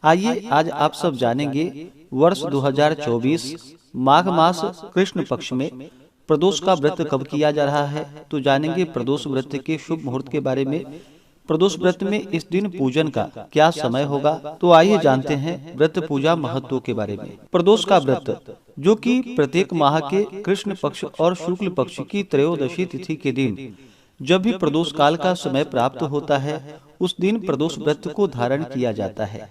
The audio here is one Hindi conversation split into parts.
आइए आज आप सब जानेंगे वर्ष 2024 माघ मास कृष्ण पक्ष में प्रदोष का व्रत कब किया जा रहा है। तो जानेंगे प्रदोष व्रत के शुभ मुहूर्त के बारे में। प्रदोष व्रत में इस दिन पूजन का क्या समय होगा। तो आइए जानते हैं व्रत पूजा महत्व के बारे में। प्रदोष का व्रत जो कि प्रत्येक माह के कृष्ण पक्ष और शुक्ल पक्ष की त्रयोदशी तिथि के दिन जब भी प्रदोष काल का समय प्राप्त होता है, उस दिन प्रदोष व्रत को धारण किया जाता है।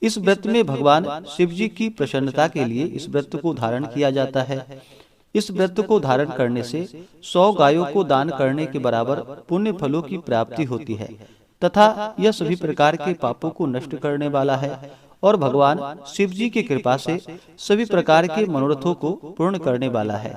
इस व्रत में भगवान शिव जी की प्रसन्नता के लिए इस व्रत को धारण किया जाता है। इस व्रत को धारण करने से 100 गायों को दान करने के बराबर पुण्य फलों की प्राप्ति होती है तथा यह सभी प्रकार के पापों को नष्ट करने वाला है और भगवान शिव जी की कृपा से सभी प्रकार के मनोरथों को पूर्ण करने वाला है।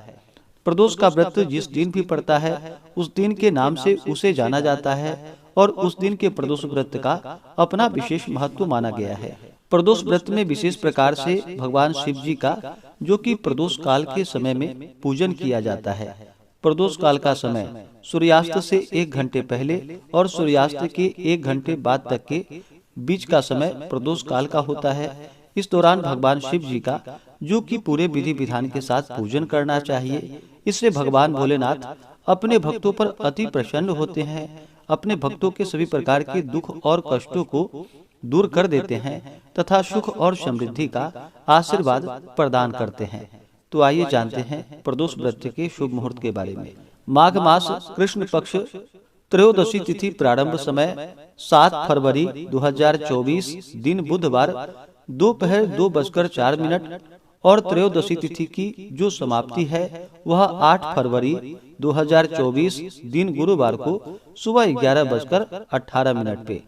प्रदोष का व्रत जिस दिन भी पड़ता है उस दिन के नाम से उसे जाना जाता है और उस दिन के प्रदोष व्रत का अपना विशेष महत्व माना गया है। प्रदोष व्रत में विशेष प्रकार से भगवान शिव जी का जो कि प्रदोष काल के समय में पूजन किया जाता है। प्रदोष काल का समय सूर्यास्त से 1 घंटे पहले और सूर्यास्त के 1 घंटे बाद तक के बीच का समय प्रदोष काल का होता है। इस दौरान भगवान शिव जी का जो कि पूरे विधि विधान के साथ पूजन करना चाहिए। इससे भगवान भोलेनाथ अपने भक्तों पर अति प्रसन्न होते हैं, अपने भक्तों के सभी प्रकार के दुख और कष्टों को दूर कर देते हैं तथा सुख और समृद्धि का आशीर्वाद प्रदान करते हैं। तो आइए जानते हैं प्रदोष व्रत के शुभ मुहूर्त के बारे में। माघ मास कृष्ण पक्ष त्रयोदशी तिथि प्रारंभ समय 7 फरवरी 2024 दिन बुधवार दोपहर 2:04 और त्रयोदशी तिथि की जो समाप्ति है वह 8 फरवरी 2024 दिन गुरुवार को सुबह 11:18 पे।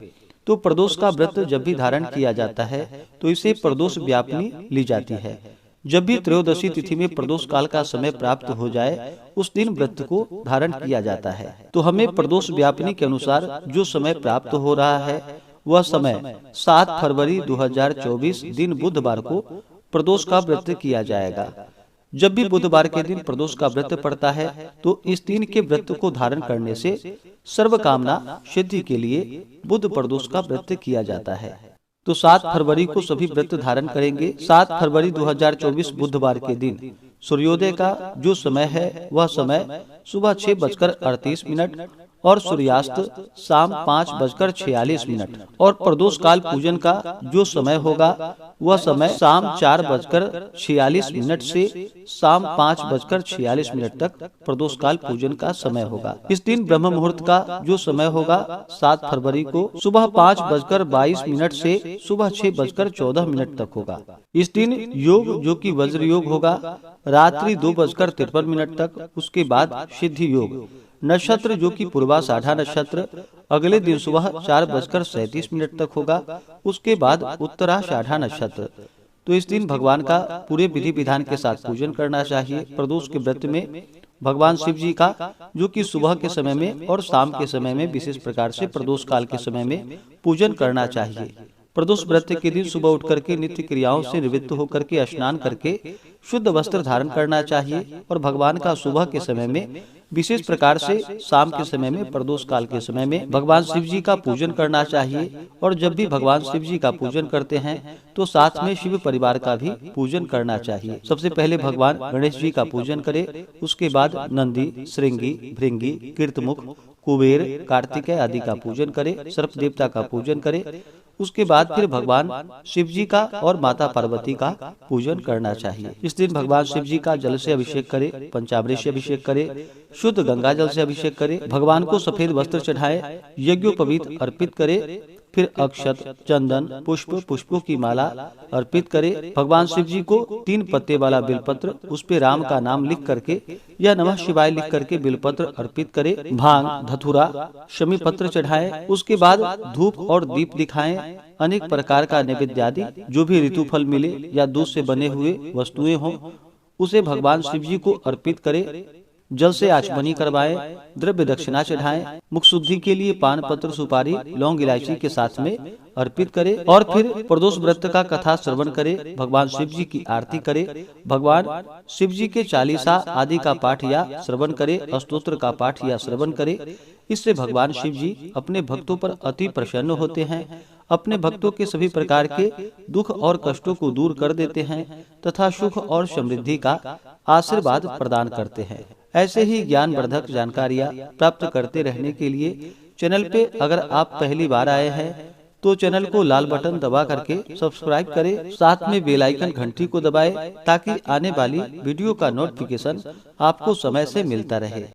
तो प्रदोष का व्रत जब भी धारण किया जाता है तो इसे प्रदोष व्यापनी ली जाती है। जब भी त्रयोदशी तिथि में प्रदोष काल का समय प्राप्त हो जाए उस दिन व्रत को धारण किया जाता है। तो हमें प्रदोष व्यापनी के अनुसार जो समय प्राप्त हो रहा है वह समय 7 फरवरी 2024 दिन बुधवार को प्रदोष का व्रत किया जाएगा। जब भी बुधवार के दिन प्रदोष का व्रत पड़ता है तो इस दिन के व्रत को धारण करने से सर्व कामना सिद्धि के लिए बुध प्रदोष का व्रत किया जाता है। तो 7 फरवरी को सभी व्रत धारण करेंगे। 7 फरवरी 2024 बुधवार के दिन सूर्योदय का जो समय है वह समय सुबह 6:38 और सूर्यास्त शाम 5:46 और प्रदोष काल पूजन का जो समय होगा वह समय शाम 4:46 से शाम 5:46 तक प्रदोष काल पूजन का समय होगा। इस दिन ब्रह्म मुहूर्त का जो समय होगा 7 फरवरी को सुबह 5:22 से सुबह 6:14 तक होगा। इस दिन योग जो कि वज्र योग होगा रात्रि 2:53 तक। उसके बाद सिद्धि योग नक्षत्र जो कि पूर्वाषाढ़ा नक्षत्र अगले दिन सुबह 4:37 तक होगा। उसके बाद उत्तराषाढ़ा नक्षत्र। तो इस दिन भगवान का पूरे विधि विधान के साथ पूजन करना चाहिए। प्रदोष के व्रत में भगवान शिव जी का जो कि सुबह के समय में और शाम के समय में विशेष प्रकार से प्रदोष काल के समय में पूजन करना चाहिए। प्रदोष व्रत के दिन सुबह उठ करके नित्य क्रियाओं से निवृत्त होकर के स्नान करके शुद्ध वस्त्र धारण करना चाहिए और भगवान का सुबह के समय में विशेष प्रकार से शाम के समय में प्रदोष काल के समय में भगवान शिव जी का पूजन करना चाहिए। और जब भी भगवान शिव जी का पूजन करते हैं तो साथ में शिव परिवार का भी पूजन करना चाहिए। सबसे पहले भगवान गणेश जी का पूजन करें, उसके बाद नंदी, श्रृंगी, भृंगी, कीर्तमुख, कुबेर, कार्तिकेय आदि का पूजन करें, सर्प देवता का पूजन करें। उसके बाद फिर भगवान शिव जी का और माता पार्वती का पूजन करना चाहिए। इस दिन भगवान शिव जी का जल से अभिषेक करे, पंचामृत से अभिषेक करे, शुद्ध गंगा जल से अभिषेक करे, भगवान को सफेद वस्त्र चढ़ाए, यज्ञोपवीत अर्पित करे, फिर अक्षत, चंदन, पुष्पों की माला अर्पित करे। भगवान शिव जी को 3 पत्ते वाला बेलपत्र उस पे राम का नाम लिख करके या नमः शिवाय लिख करके बेलपत्र अर्पित करे, भांग, धतूरा, शमी पत्र चढ़ाए। उसके बाद धूप और दीप दिखाएं, अनेक प्रकार का नैवेद्य आदि जो भी ऋतु फल मिले या दूध से बने हुए वस्तुएं हों उसे भगवान शिव जी को अर्पित करे। जल से आचमनी करवाएं, द्रव्य दक्षिणा चढ़ाएं, मुख शुद्धि के लिए पान पत्र, सुपारी, लौंग, इलायची के साथ में अर्पित करे और फिर प्रदोष व्रत का कथा श्रवण करे, भगवान शिव जी की आरती करे, भगवान शिव जी के चालीसा आदि का पाठ या श्रवण करे, स्तोत्र का पाठ या श्रवण करे। इससे भगवान शिव जी अपने भक्तों पर अति प्रसन्न होते हैं, अपने भक्तों के सभी प्रकार के दुख और कष्टों को दूर कर देते हैं तथा सुख और समृद्धि का आशीर्वाद प्रदान करते हैं। ऐसे ही ज्ञानवर्धक जानकारियाँ प्राप्त करते रहने के लिए चैनल पे अगर आप पहली बार आए हैं तो चैनल को लाल बटन दबा करके सब्सक्राइब करें, साथ में बेल आइकन घंटी को दबाएं ताकि आने वाली वीडियो का नोटिफिकेशन आपको समय से मिलता रहे।